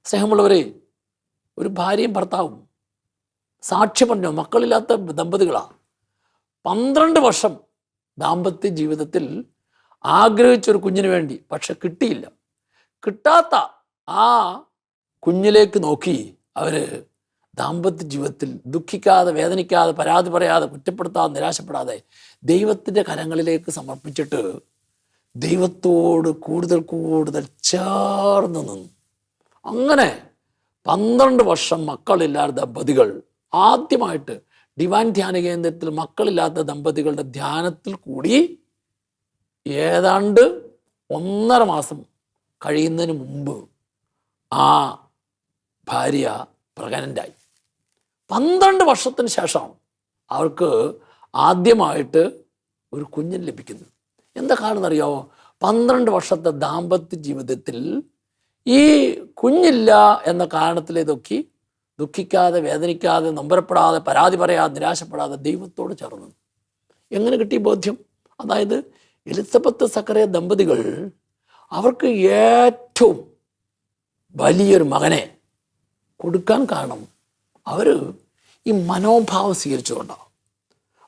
സ്നേഹമുള്ളവരെ, ഒരു ഭാര്യയും ഭർത്താവും സാക്ഷ്യം പറഞ്ഞു, മക്കളില്ലാത്ത ദമ്പതികളാണ്. 12 വർഷം ദാമ്പത്യ ജീവിതത്തിൽ ആഗ്രഹിച്ചൊരു കുഞ്ഞിന് വേണ്ടി, പക്ഷെ കിട്ടിയില്ല. കിട്ടാത്ത ആ കുഞ്ഞിലേക്ക് നോക്കി അവർ ദാമ്പത്യ ജീവിതത്തിൽ ദുഃഖിക്കാതെ, വേദനിക്കാതെ, പരാതി പറയാതെ, കുറ്റപ്പെടുത്താതെ, നിരാശപ്പെടാതെ ദൈവത്തിൻ്റെ കരങ്ങളിലേക്ക് സമർപ്പിച്ചിട്ട് ദൈവത്തോട് കൂടുതൽ കൂടുതൽ ചേർന്ന് നിന്നു. അങ്ങനെ 12 വർഷം മക്കളില്ലാത്ത ദമ്പതികൾ ആദ്യമായിട്ട് ഡിവൈൻ ധ്യാന കേന്ദ്രത്തിൽ മക്കളില്ലാത്ത ദമ്പതികളുടെ ധ്യാനത്തിൽ കൂടി ഏതാണ്ട് 1.5 മാസം കഴിയുന്നതിന് മുമ്പ് ആ ഭാര്യ പ്രഗ്നൻ്റായി. 12 വർഷത്തിന് ശേഷം അവർക്ക് ആദ്യമായിട്ട് ഒരു കുഞ്ഞിന് ലഭിക്കുന്നു. എന്താ കാരണം അറിയാമോ? 12 വർഷത്തെ ദാമ്പത്യ ജീവിതത്തിൽ ഈ കുഞ്ഞില്ല എന്ന കാരണത്തിലേതൊക്കെ ദുഃഖിക്കാതെ, വേദനിക്കാതെ, നൊമ്പരപ്പെടാതെ, പരാതി പറയാതെ, നിരാശപ്പെടാതെ ദൈവത്തോട് ചേർന്നു. എങ്ങനെ കിട്ടി ബോധ്യം? അതായത് എലിസബത്ത് സക്കറിയ ദമ്പതികൾ അവർക്ക് ഏറ്റവും വലിയൊരു മകനെ കൊടുക്കാൻ കാരണം അവർ ഈ മനോഭാവം സ്വീകരിച്ചുകൊണ്ടാണ്.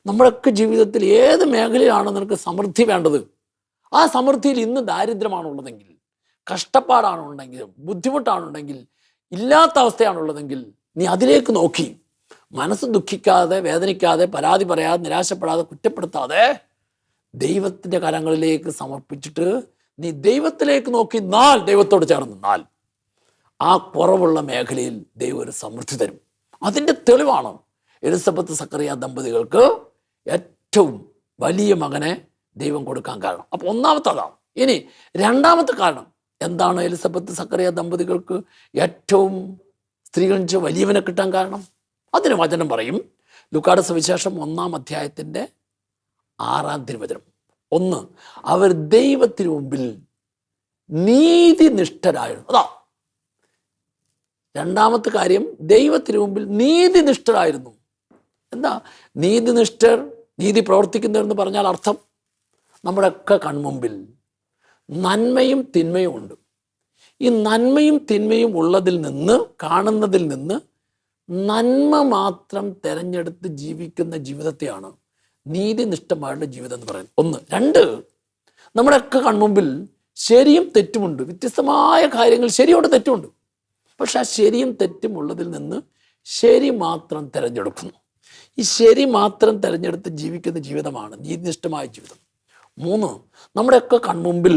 നമ്മുടെയൊക്കെ ജീവിതത്തിൽ ഏത് മേഖലയിലാണ് നിനക്ക് സമൃദ്ധി വേണ്ടത്, ആ സമൃദ്ധിയിൽ ഇന്ന് ദാരിദ്ര്യമാണുള്ളതെങ്കിൽ, കഷ്ടപ്പാടാണുണ്ടെങ്കിൽ, ബുദ്ധിമുട്ടാണുണ്ടെങ്കിൽ, ഇല്ലാത്ത അവസ്ഥയാണുള്ളതെങ്കിൽ നീ അതിലേക്ക് നോക്കി മനസ്സ് ദുഃഖിക്കാതെ, വേദനിക്കാതെ, പരാതി പറയാതെ, നിരാശപ്പെടാതെ, കുറ്റപ്പെടുത്താതെ ദൈവത്തിൻ്റെ കരങ്ങളിലേക്ക് സമർപ്പിച്ചിട്ട് നീ ദൈവത്തിലേക്ക് നോക്കി ദൈവത്തോട് ചേർന്ന് നിന്നാൽ ആ കുറവുള്ള മേഖലയിൽ ദൈവം ഒരു സമൃദ്ധി തരും. അതിൻ്റെ തെളിവാണ് എലിസബത്ത് സക്കറിയ ദമ്പതികൾക്ക് ഏറ്റവും വലിയ മകനെ ദൈവം കൊടുക്കാൻ കാരണം. അപ്പോൾ ഒന്നാമത്തെ അതാണ്. ഇനി രണ്ടാമത്തെ കാരണം എന്താണ്? എലിസബത്ത് സക്കറിയ ദമ്പതികൾക്ക് ഏറ്റവും സ്ത്രീകളിച്ച് വലിയവനെ കിട്ടാൻ കാരണം? അതിന് വചനം പറയും. ലൂക്കായുടെ സുവിശേഷം 1-ാം അധ്യായത്തിൻ്റെ 6-ാം തിരുവചനം. 1, അവർ ദൈവത്തിന് മുമ്പിൽ നീതിനിഷ്ഠരായിരുന്നു. അതാ രണ്ടാമത്തെ കാര്യം, ദൈവത്തിന് മുമ്പിൽ നീതിനിഷ്ഠരായിരുന്നു. എന്താ നീതിനിഷ്ഠർ, നീതി പ്രവർത്തിക്കുന്നവരെന്ന് പറഞ്ഞാൽ അർത്ഥം നമ്മുടെയൊക്കെ കൺമുമ്പിൽ നന്മയും തിന്മയും ഉണ്ട്. ഈ നന്മയും തിന്മയും ഉള്ളതിൽ നിന്ന്, കാണുന്നതിൽ നിന്ന് നന്മ മാത്രം തിരഞ്ഞെടുത്ത് ജീവിക്കുന്ന ജീവിതത്തെയാണ് നീതിനിഷ്ഠമായുള്ള ജീവിതം എന്ന് പറയുന്നത്. 1. 2, നമ്മുടെയൊക്കെ കൺമുമ്പിൽ ശരിയും തെറ്റുമുണ്ട്. വ്യത്യസ്തമായ കാര്യങ്ങൾ, ശരിയോട് തെറ്റുമുണ്ട്. പക്ഷെ ആ ശരിയും തെറ്റും ഉള്ളതിൽ നിന്ന് ശരി മാത്രം തിരഞ്ഞെടുക്കുന്നു. ഈ ശരി മാത്രം തിരഞ്ഞെടുത്ത് ജീവിക്കുന്ന ജീവിതമാണ് നീതിനിഷ്ഠമായ ജീവിതം. 3, നമ്മുടെയൊക്കെ കൺമുമ്പിൽ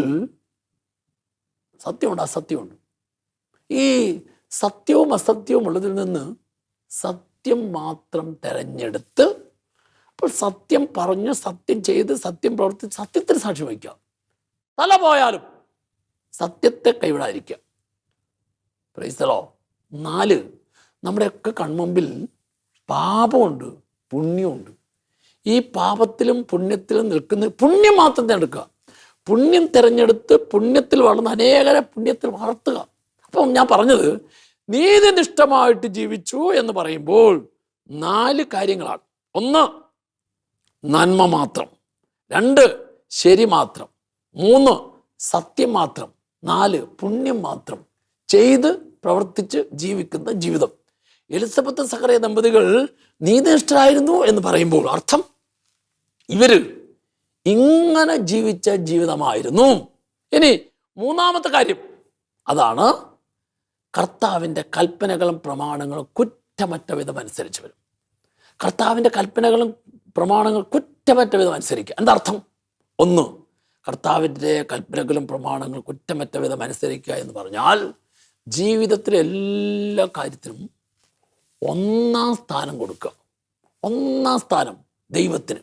സത്യമുണ്ട്, അസത്യമുണ്ട്. ഈ സത്യവും അസത്യവും ഉള്ളതിൽ നിന്ന് സത്യം മാത്രം തിരഞ്ഞെടുത്ത്, അപ്പോൾ സത്യം പറഞ്ഞ്, സത്യം ചെയ്ത്, സത്യം പ്രവർത്തിച്ച് സത്യത്തിന് സാക്ഷി വഹിക്കുക. തല പോയാലും സത്യത്തെ കൈവിടാതിരിക്കുക. Praise the Lord. 4, നമ്മുടെയൊക്കെ കൺമുമ്പിൽ പാപമുണ്ട്, പുണ്യമുണ്ട്. ഈ പാപത്തിലും പുണ്യത്തിലും നിൽക്കുന്ന പുണ്യം മാത്രം തിരഞ്ഞെടുക്കുക. പുണ്യം തിരഞ്ഞെടുത്ത് പുണ്യത്തിൽ വളർന്ന് അനേകരെ പുണ്യത്തിൽ വളർത്തുക. അപ്പം ഞാൻ പറഞ്ഞത് നീതിനിഷ്ഠമായിട്ട് ജീവിച്ചു എന്ന് പറയുമ്പോൾ 4 കാര്യങ്ങളാണ്. 1, നന്മ മാത്രം. 2, ശരി മാത്രം. 3, സത്യം മാത്രം. 4, പുണ്യം മാത്രം ചെയ്ത് പ്രവർത്തിച്ച് ജീവിക്കുന്ന ജീവിതം. എലിസബത്ത് സക്കറിയ ദമ്പതികൾ നീതിനിഷ്ഠരായിരുന്നു എന്ന് പറയുമ്പോൾ അർത്ഥം ഇവര് ഇങ്ങനെ ജീവിച്ച ജീവിതമായിരുന്നു. ഇനി 3-ാമത്തെ കാര്യം അതാണ്, കർത്താവിൻ്റെ കൽപ്പനകളും പ്രമാണങ്ങളും കുറ്റമറ്റ വിധം അനുസരിച്ച് വരും. കർത്താവിൻ്റെ കൽപ്പനകളും പ്രമാണങ്ങൾ കുറ്റമറ്റ വിധം അനുസരിക്കുക. എന്താ അർത്ഥം? 1, കർത്താവിൻ്റെ കൽപ്പനകളും പ്രമാണങ്ങളും കുറ്റമറ്റ വിധം അനുസരിക്കുക എന്ന് പറഞ്ഞാൽ ജീവിതത്തിലെ എല്ലാ കാര്യത്തിലും 1-ാം സ്ഥാനം കൊടുക്കുക. 1-ാം സ്ഥാനം ദൈവത്തിന്.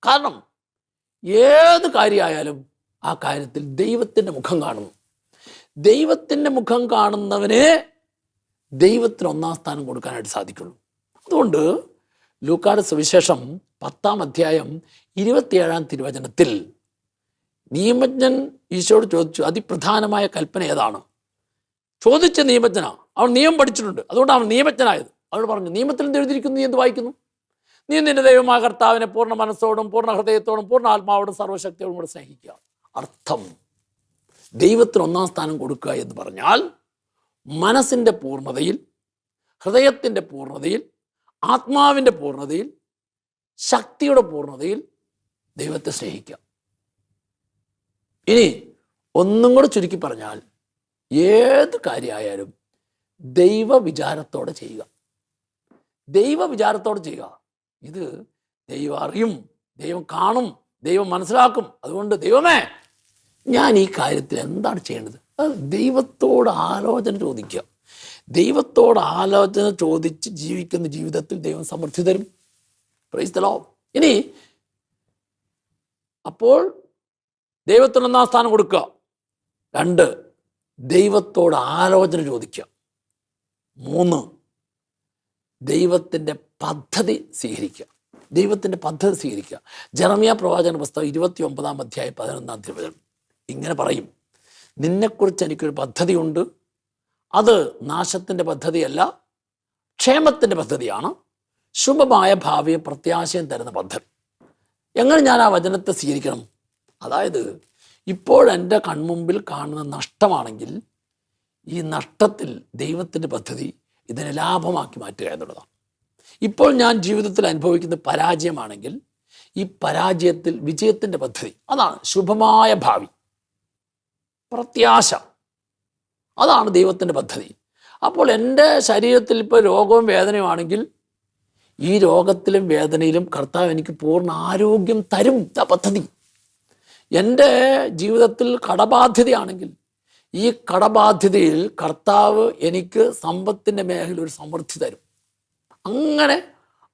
കാരണം ഏത് കാര്യമായാലും ആ കാര്യത്തിൽ ദൈവത്തിൻ്റെ മുഖം കാണുന്നു. ദൈവത്തിൻ്റെ മുഖം കാണുന്നവനെ ദൈവത്തിന് 1-ാം സ്ഥാനം കൊടുക്കാനായിട്ട് സാധിക്കുള്ളൂ. അതുകൊണ്ട് ലൂക്കായുടെ സുവിശേഷം 10-ാം അധ്യായം 27-ാം തിരുവചനത്തിൽ നിയമജ്ഞൻ ഈശോയോട് ചോദിച്ചു, അതിപ്രധാനമായ കൽപ്പന ഏതാണ്? ചോദിച്ച നിയമജ്ഞനാണ്. അവൻ നിയമം പഠിച്ചിട്ടുണ്ട്, അതുകൊണ്ട് അവൻ നിയമജ്ഞനായത്. അവരോട് പറഞ്ഞു, നിയമത്തിൽ എന്ത് എഴുതിയിരിക്കുന്നു? നീ എന്ത് വായിക്കുന്നു? നീ നിന്റെ ദൈവമായ കർത്താവിനെ പൂർണ്ണ മനസ്സോടും പൂർണ്ണ ഹൃദയത്തോടും പൂർണ്ണ ആത്മാവോടും സർവ്വശക്തിയോടും കൂടെ സ്നേഹിക്കുക. അർത്ഥം ദൈവത്തിന് 1-ാം സ്ഥാനം കൊടുക്കുക എന്ന് പറഞ്ഞാൽ മനസ്സിൻ്റെ പൂർണ്ണതയിൽ, ഹൃദയത്തിൻ്റെ പൂർണ്ണതയിൽ, ആത്മാവിൻ്റെ പൂർണ്ണതയിൽ, ശക്തിയുടെ പൂർണ്ണതയിൽ ദൈവത്തെ സ്നേഹിക്കുക. ഇനി ഒന്നും കൂടെ ചുരുക്കി പറഞ്ഞാൽ, ഏത് കാര്യമായാലും ദൈവവിചാരത്തോടെ ചെയ്യുക. ദൈവവിചാരത്തോടെ ചെയ്യുക. ഇത് ദൈവം അറിയും, ദൈവം കാണും, ദൈവം മനസ്സിലാക്കും. അതുകൊണ്ട് ദൈവമേ, ഞാൻ ഈ കാര്യത്തിൽ എന്താണ് ചെയ്യേണ്ടത്? അത് ദൈവത്തോട് ആലോചന ചോദിക്കുക. ദൈവത്തോട് ആലോചന ചോദിച്ച് ജീവിക്കുന്ന ജീവിതത്തിൽ ദൈവം സമൃദ്ധി തരും. Praise the Lord. ഇനി അപ്പോൾ ദൈവത്തിന് ഒന്നാം സ്ഥാനം കൊടുക്കുക. 2, ദൈവത്തോട് ആലോചന ചോദിക്കുക. 3, ദൈവത്തിൻ്റെ പദ്ധതി സ്വീകരിക്കുക. ദൈവത്തിൻ്റെ പദ്ധതി സ്വീകരിക്കുക. ജെറമ്യാ പ്രവാചകന്റെ പുസ്തകം 29-ാം അധ്യായം 11-ാം തിരുവചനം ഇങ്ങനെ പറയും: നിന്നെക്കുറിച്ച് എനിക്കൊരു പദ്ധതിയുണ്ട്, അത് നാശത്തിൻ്റെ പദ്ധതിയല്ല, ക്ഷേമത്തിൻ്റെ പദ്ധതിയാണ്, ശുഭമായ ഭാവിയും പ്രത്യാശയും തരുന്ന പദ്ധതി. എങ്ങനെ ഞാൻ ആ വചനത്തെ സ്വീകരിക്കണം? അതായത് ഇപ്പോഴെൻ്റെ കൺമുമ്പിൽ കാണുന്ന നഷ്ടമാണെങ്കിൽ ഈ നഷ്ടത്തിൽ ദൈവത്തിൻ്റെ പദ്ധതി ഇതിനെ ലാഭമാക്കി മാറ്റുക എന്നുള്ളതാണ്. ഇപ്പോൾ ഞാൻ ജീവിതത്തിൽ അനുഭവിക്കുന്ന പരാജയമാണെങ്കിൽ ഈ പരാജയത്തിൽ വിജയത്തിൻ്റെ പദ്ധതി, അതാണ് ശുഭമായ ഭാവി, പ്രത്യാശ, അതാണ് ദൈവത്തിൻ്റെ പദ്ധതി. അപ്പോൾ എൻ്റെ ശരീരത്തിൽ ഇപ്പോൾ രോഗവും വേദനയുമാണെങ്കിൽ ഈ രോഗത്തിലും വേദനയിലും കർത്താവ് എനിക്ക് പൂർണ്ണ ആരോഗ്യം തരും, പദ്ധതി. എൻ്റെ ജീവിതത്തിൽ കടബാധ്യതയാണെങ്കിൽ ഈ കടബാധ്യതയിൽ കർത്താവ് എനിക്ക് സമ്പത്തിൻ്റെ മേഖല ഒരു സമൃദ്ധി തരും. അങ്ങനെ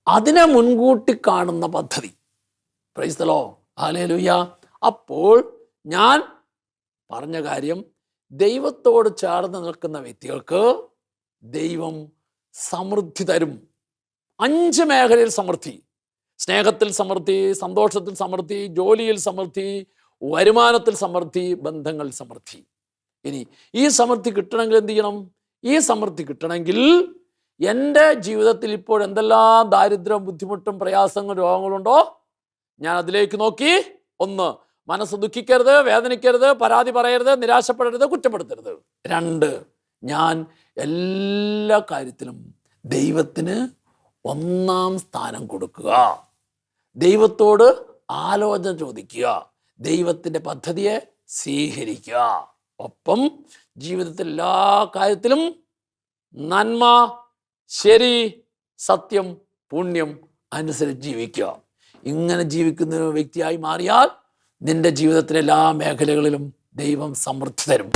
അതിനെ മുൻകൂട്ടി കാണുന്ന പദ്ധതി. Praise the Lord. ഹല്ലേലൂയ. അപ്പോൾ ഞാൻ പറഞ്ഞ കാര്യം, ദൈവത്തോട് ചേർന്ന് നിൽക്കുന്ന വ്യക്തികൾക്ക് ദൈവം സമൃദ്ധി തരും. 5 മേഖലയിൽ സമൃദ്ധി: സ്നേഹത്തിൽ സമൃദ്ധി, സന്തോഷത്തിൽ സമൃദ്ധി, ജോലിയിൽ സമൃദ്ധി, വരുമാനത്തിൽ സമൃദ്ധി, ബന്ധങ്ങളിൽ സമൃദ്ധി. ഇനി ഈ സമൃദ്ധി കിട്ടണമെങ്കിൽ എന്ത് ചെയ്യണം? ഈ സമൃദ്ധി കിട്ടണമെങ്കിൽ എൻ്റെ ജീവിതത്തിൽ ഇപ്പോൾ എന്തെല്ലാം ദാരിദ്ര്യവും ബുദ്ധിമുട്ടും പ്രയാസങ്ങളും രോഗങ്ങളുണ്ടോ, ഞാൻ അതിലേക്ക് നോക്കി 1, മനസ്സ് ദുഃഖിക്കരുത്, വേദനിക്കരുത്, പരാതി പറയരുത്, നിരാശപ്പെടരുത്, കുറ്റപ്പെടുത്തരുത്. 2, ഞാൻ എല്ലാ കാര്യത്തിലും ദൈവത്തിന് 1-ാം സ്ഥാനം കൊടുക്കുക. ദൈവത്തോട് ആലോചന ചോദിക്കുക. ദൈവത്തിൻ്റെ പദ്ധതിയെ സ്വീകരിക്കുക. ഒപ്പം ജീവിതത്തിൽ എല്ലാ കാര്യത്തിലും നന്മ, ശരി, സത്യം, പുണ്യം അനുസരിച്ച് ജീവിക്കുക. ഇങ്ങനെ ജീവിക്കുന്ന വ്യക്തിയായി മാറിയാൽ നിന്റെ ജീവിതത്തിലെ എല്ലാ മേഖലകളിലും ദൈവം സമൃദ്ധി തരും.